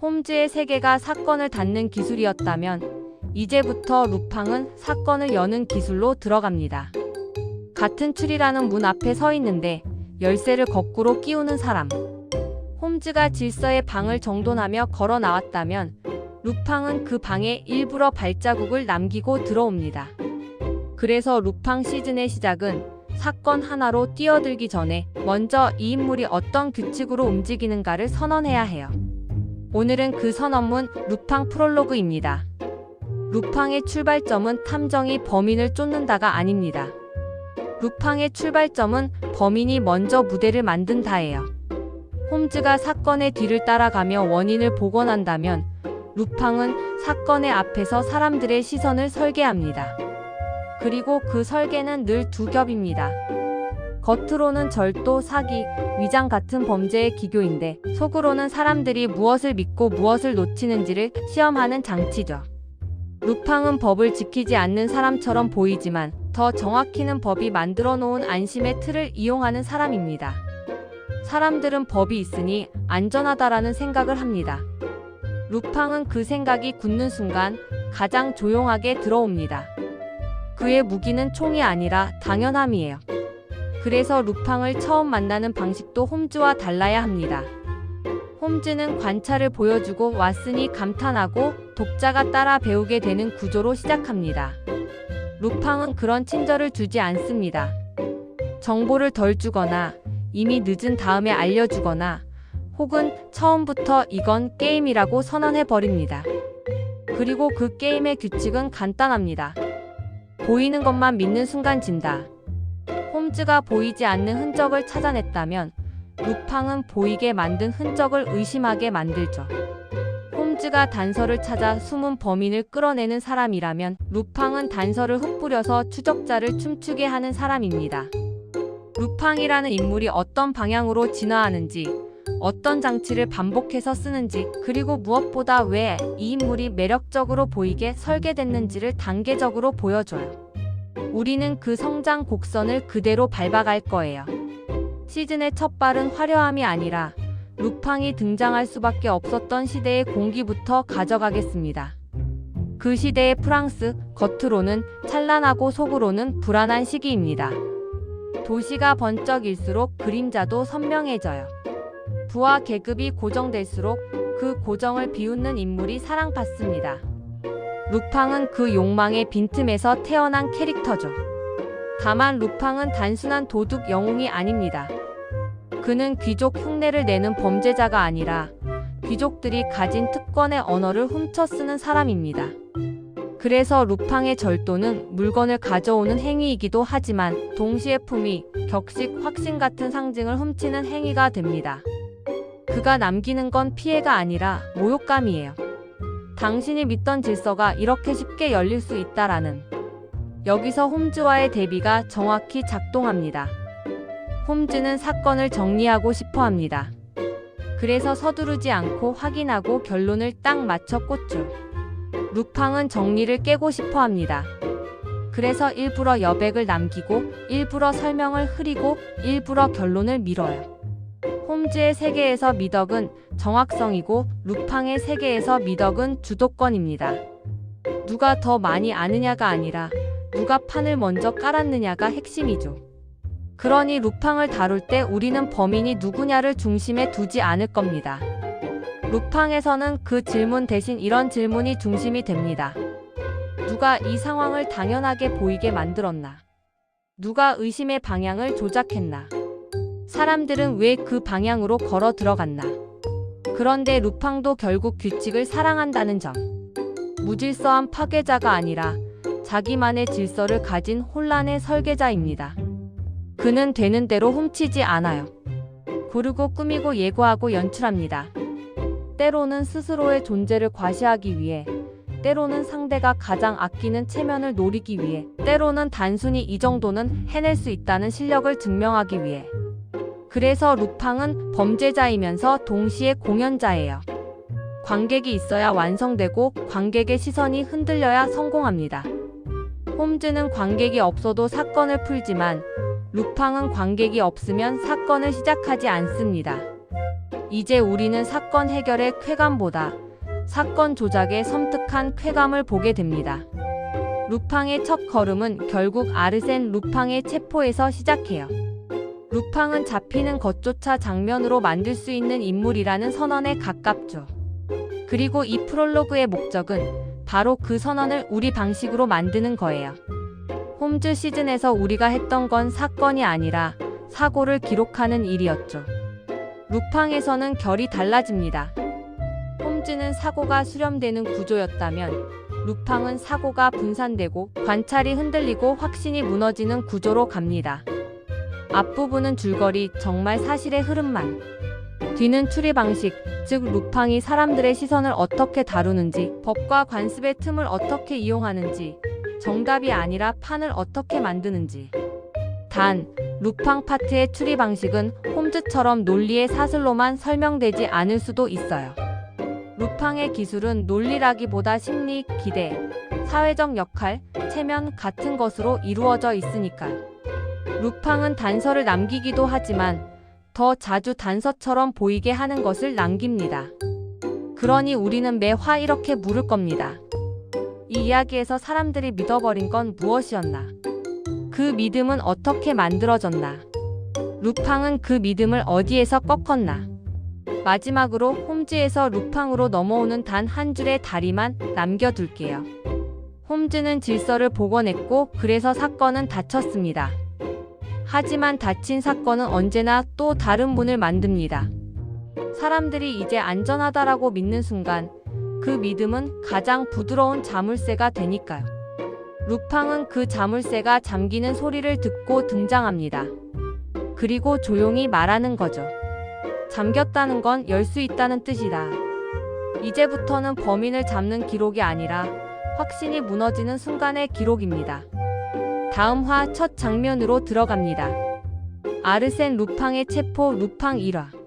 홈즈의 세계가 사건을 닫는 기술이었다면 이제부터 루팡은 사건을 여는 기술로 들어갑니다. 같은 추리라는 문 앞에 서 있는데 열쇠를 거꾸로 끼우는 사람. 홈즈가 질서의 방을 정돈하며 걸어 나왔다면 루팡은 그 방에 일부러 발자국을 남기고 들어옵니다. 그래서 루팡 시즌의 시작은 사건 하나로 뛰어들기 전에 먼저 이 인물이 어떤 규칙으로 움직이는가를 선언해야 해요. 오늘은 그 선언문 루팡 프롤로그입니다. 루팡의 출발점은 탐정이 범인을 쫓는다가 아닙니다. 루팡의 출발점은 범인이 먼저 무대를 만든다예요. 홈즈가 사건의 뒤를 따라가며 원인을 복원한다면 루팡은 사건의 앞에서 사람들의 시선을 설계합니다. 그리고 그 설계는 늘 두 겹입니다. 겉으로는 절도, 사기, 위장 같은 범죄의 기교인데 속으로는 사람들이 무엇을 믿고 무엇을 놓치는지를 시험하는 장치죠. 루팡은 법을 지키지 않는 사람처럼 보이지만 더 정확히는 법이 만들어 놓은 안심의 틀을 이용하는 사람입니다. 사람들은 법이 있으니 안전하다라는 생각을 합니다. 루팡은 그 생각이 굳는 순간 가장 조용하게 들어옵니다. 그의 무기는 총이 아니라 당연함이에요. 그래서 루팡을 처음 만나는 방식도 홈즈와 달라야 합니다. 홈즈는 관찰을 보여주고 왓슨이 감탄하고 독자가 따라 배우게 되는 구조로 시작합니다. 루팡은 그런 친절을 주지 않습니다. 정보를 덜 주거나 이미 늦은 다음에 알려주거나 혹은 처음부터 이건 게임이라고 선언해버립니다. 그리고 그 게임의 규칙은 간단합니다. 보이는 것만 믿는 순간 진다. 홈즈가 보이지 않는 흔적을 찾아냈다면 루팡은 보이게 만든 흔적을 의심하게 만들죠. 홈즈가 단서를 찾아 숨은 범인을 끌어내는 사람이라면 루팡은 단서를 흩뿌려서 추적자를 춤추게 하는 사람입니다. 루팡이라는 인물이 어떤 방향으로 진화하는지, 어떤 장치를 반복해서 쓰는지, 그리고 무엇보다 왜 이 인물이 매력적으로 보이게 설계됐는지를 단계적으로 보여줘요. 우리는 그 성장 곡선을 그대로 밟아갈 거예요. 시즌의 첫 발은 화려함이 아니라 루팡이 등장할 수밖에 없었던 시대의 공기부터 가져가겠습니다. 그 시대의 프랑스, 겉으로는 찬란하고 속으로는 불안한 시기입니다. 도시가 번쩍일수록 그림자도 선명해져요. 부와 계급이 고정될수록 그 고정을 비웃는 인물이 사랑받습니다. 루팡은 그 욕망의 빈틈에서 태어난 캐릭터죠. 다만 루팡은 단순한 도둑 영웅이 아닙니다. 그는 귀족 흉내를 내는 범죄자가 아니라 귀족들이 가진 특권의 언어를 훔쳐 쓰는 사람입니다. 그래서 루팡의 절도는 물건을 가져오는 행위이기도 하지만 동시에 품위, 격식, 확신 같은 상징을 훔치는 행위가 됩니다. 그가 남기는 건 피해가 아니라 모욕감이에요. 당신이 믿던 질서가 이렇게 쉽게 열릴 수 있다라는. 여기서 홈즈와의 대비가 정확히 작동합니다. 홈즈는 사건을 정리하고 싶어 합니다. 그래서 서두르지 않고 확인하고 결론을 딱 맞춰 꽂죠. 루팡은 정리를 깨고 싶어 합니다. 그래서 일부러 여백을 남기고 일부러 설명을 흐리고 일부러 결론을 미뤄요. 홈즈의 세계에서 미덕은 정확성이고 루팡의 세계에서 미덕은 주도권입니다. 누가 더 많이 아느냐가 아니라 누가 판을 먼저 깔았느냐가 핵심이죠. 그러니 루팡을 다룰 때 우리는 범인이 누구냐를 중심에 두지 않을 겁니다. 루팡에서는 그 질문 대신 이런 질문이 중심이 됩니다. 누가 이 상황을 당연하게 보이게 만들었나? 누가 의심의 방향을 조작했나? 사람들은 왜 그 방향으로 걸어 들어갔나? 그런데 루팡도 결국 규칙을 사랑한다는 점. 무질서한 파괴자가 아니라 자기만의 질서를 가진 혼란의 설계자입니다. 그는 되는 대로 훔치지 않아요. 고르고 꾸미고 예고하고 연출합니다. 때로는 스스로의 존재를 과시하기 위해, 때로는 상대가 가장 아끼는 체면을 노리기 위해, 때로는 단순히 이 정도는 해낼 수 있다는 실력을 증명하기 위해. 그래서 루팡은 범죄자이면서 동시에 공연자예요. 관객이 있어야 완성되고 관객의 시선이 흔들려야 성공합니다. 홈즈는 관객이 없어도 사건을 풀지만 루팡은 관객이 없으면 사건을 시작하지 않습니다. 이제 우리는 사건 해결의 쾌감보다 사건 조작의 섬뜩한 쾌감을 보게 됩니다. 루팡의 첫 걸음은 결국 아르센 루팡의 체포에서 시작해요. 루팡은 잡히는 것조차 장면으로 만들 수 있는 인물이라는 선언에 가깝죠. 그리고 이 프롤로그의 목적은 바로 그 선언을 우리 방식으로 만드는 거예요. 홈즈 시즌에서 우리가 했던 건 사건이 아니라 사고를 기록하는 일이었죠. 루팡에서는 결이 달라집니다. 홈즈는 사고가 수렴되는 구조였다면 루팡은 사고가 분산되고 관찰이 흔들리고 확신이 무너지는 구조로 갑니다. 앞부분은 줄거리, 정말 사실의 흐름만. 뒤는 추리 방식, 즉 루팡이 사람들의 시선을 어떻게 다루는지, 법과 관습의 틈을 어떻게 이용하는지, 정답이 아니라 판을 어떻게 만드는지. 단, 루팡 파트의 추리 방식은 홈즈처럼 논리의 사슬로만 설명되지 않을 수도 있어요. 루팡의 기술은 논리라기보다 심리, 기대, 사회적 역할, 체면 같은 것으로 이루어져 있으니까요. 루팡은 단서를 남기기도 하지만 더 자주 단서처럼 보이게 하는 것을 남깁니다. 그러니 우리는 매 화 이렇게 물을 겁니다. 이 이야기에서 사람들이 믿어버린 건 무엇이었나? 그 믿음은 어떻게 만들어졌나? 루팡은 그 믿음을 어디에서 꺾었나? 마지막으로 홈즈에서 루팡으로 넘어오는 단 한 줄의 다리만 남겨둘게요. 홈즈는 질서를 복원했고 그래서 사건은 닫혔습니다. 하지만 닫힌 사건은 언제나 또 다른 문을 만듭니다. 사람들이 이제 안전하다라고 믿는 순간 그 믿음은 가장 부드러운 자물쇠가 되니까요. 루팡은 그 자물쇠가 잠기는 소리를 듣고 등장합니다. 그리고 조용히 말하는 거죠. 잠겼다는 건 열 수 있다는 뜻이다. 이제부터는 범인을 잡는 기록이 아니라 확신이 무너지는 순간의 기록입니다. 다음 화 첫 장면으로 들어갑니다. 아르센 루팡의 체포 루팡 1화.